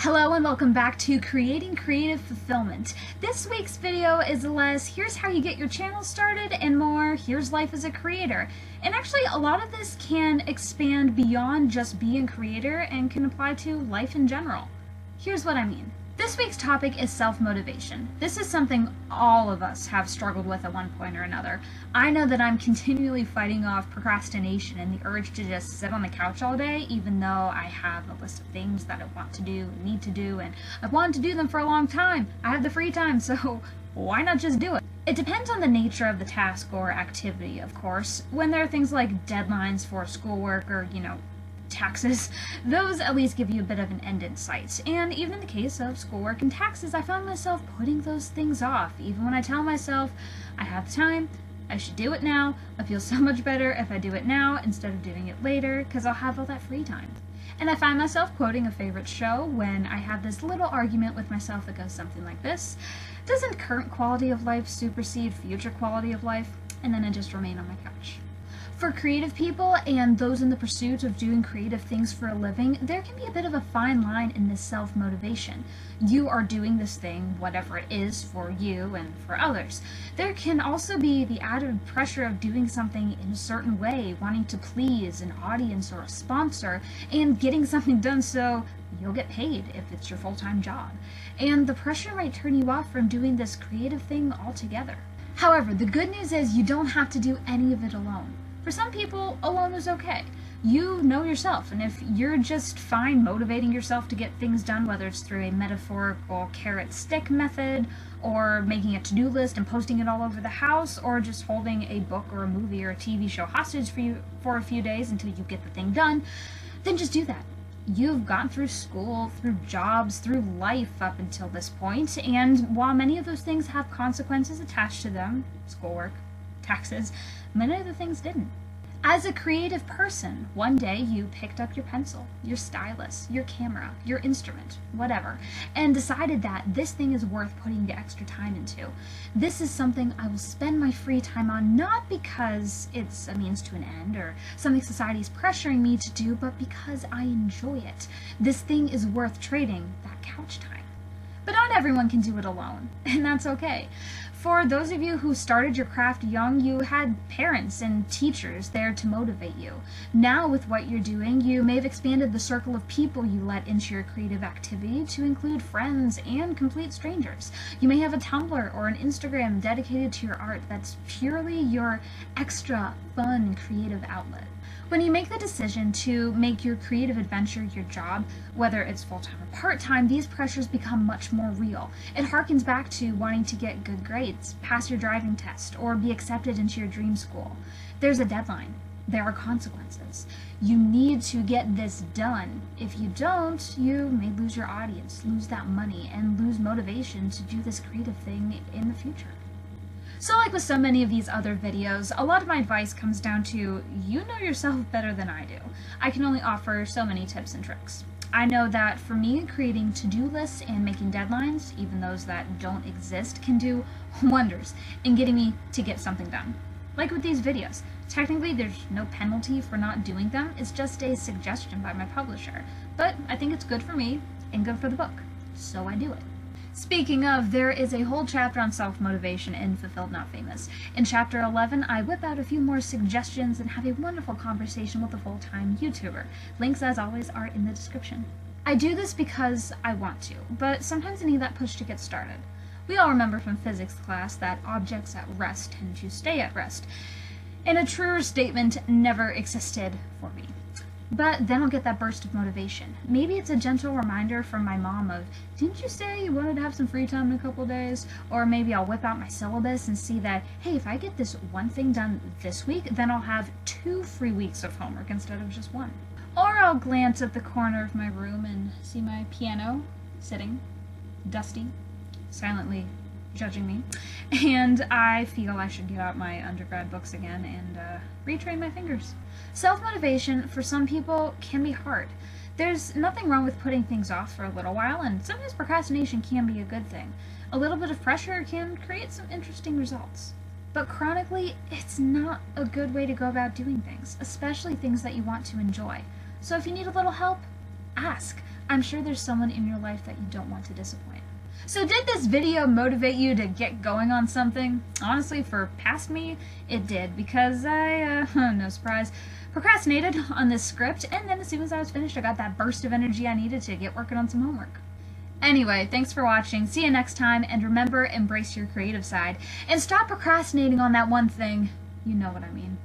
Hello and welcome back to Creating Creative Fulfillment. This week's video is less, here's how you get your channel started, and more, here's life as a creator. And actually, a lot of this can expand beyond just being a creator and can apply to life in general. Here's what I mean. This week's topic is self-motivation. This is something all of us have struggled with at one point or another. I know that I'm continually fighting off procrastination and the urge to just sit on the couch all day, even though I have a list of things that I want to do and need to do, and I've wanted to do them for a long time. I have the free time, so why not just do it? It depends on the nature of the task or activity, of course. When there are things like deadlines for schoolwork or, taxes, those at least give you a bit of an end in sight. And even in the case of schoolwork and taxes, I found myself putting those things off. Even when I tell myself I have the time, I should do it now, I feel so much better if I do it now instead of doing it later, because I'll have all that free time. And I find myself quoting a favorite show when I have this little argument with myself that goes something like this: doesn't current quality of life supersede future quality of life? And then I just remain on my couch. For creative people and those in the pursuit of doing creative things for a living, there can be a bit of a fine line in this self-motivation. You are doing this thing, whatever it is, for you and for others. There can also be the added pressure of doing something in a certain way, wanting to please an audience or a sponsor, and getting something done so you'll get paid if it's your full-time job. And the pressure might turn you off from doing this creative thing altogether. However, the good news is you don't have to do any of it alone. For some people, alone is okay. You know yourself, and if you're just fine motivating yourself to get things done, whether it's through a metaphorical carrot-stick method, or making a to-do list and posting it all over the house, or just holding a book or a movie or a TV show hostage for a few days until you get the thing done, then just do that. You've gone through school, through jobs, through life up until this point, and while many of those things have consequences attached to them, schoolwork, taxes, many of the things didn't. As a creative person, one day you picked up your pencil, your stylus, your camera, your instrument, whatever, and decided that this thing is worth putting the extra time into. This is something I will spend my free time on, not because it's a means to an end or something society is pressuring me to do, but because I enjoy it. This thing is worth trading that couch time. But not everyone can do it alone, and that's okay. For those of you who started your craft young, you had parents and teachers there to motivate you. Now with what you're doing, you may have expanded the circle of people you let into your creative activity to include friends and complete strangers. You may have a Tumblr or an Instagram dedicated to your art that's purely your extra fun creative outlet. When you make the decision to make your creative adventure your job, whether it's full-time or part-time, these pressures become much more real. It harkens back to wanting to get good grades, pass your driving test, or be accepted into your dream school. There's a deadline. There are consequences. You need to get this done. If you don't, you may lose your audience, lose that money, and lose motivation to do this creative thing in the future. So like with so many of these other videos, a lot of my advice comes down to, you know yourself better than I do. I can only offer so many tips and tricks. I know that for me, creating to-do lists and making deadlines, even those that don't exist, can do wonders in getting me to get something done. Like with these videos, technically there's no penalty for not doing them, it's just a suggestion by my publisher. But I think it's good for me and good for the book, so I do it. Speaking of, there is a whole chapter on self-motivation in Fulfilled Not Famous. In chapter 11, I whip out a few more suggestions and have a wonderful conversation with a full-time YouTuber. Links, as always, are in the description. I do this because I want to, but sometimes I need that push to get started. We all remember from physics class that objects at rest tend to stay at rest, and a truer statement never existed for me. But then I'll get that burst of motivation. Maybe it's a gentle reminder from my mom of, didn't you say you wanted to have some free time in a couple days? Or maybe I'll whip out my syllabus and see that, hey, if I get this one thing done this week, then I'll have 2 free weeks of homework instead of just 1. Or I'll glance at the corner of my room and see my piano sitting, dusty, silently judging me, and I feel I should get out my undergrad books again and retrain my fingers. Self-motivation for some people can be hard. There's nothing wrong with putting things off for a little while, and sometimes procrastination can be a good thing. A little bit of pressure can create some interesting results. But chronically, it's not a good way to go about doing things, especially things that you want to enjoy. So if you need a little help, ask. I'm sure there's someone in your life that you don't want to disappoint. So did this video motivate you to get going on something? Honestly, for past me, it did, because I, no surprise, procrastinated on this script, and then as soon as I was finished, I got that burst of energy I needed to get working on some homework. Anyway, thanks for watching. See you next time, and remember, embrace your creative side. And stop procrastinating on that one thing. You know what I mean.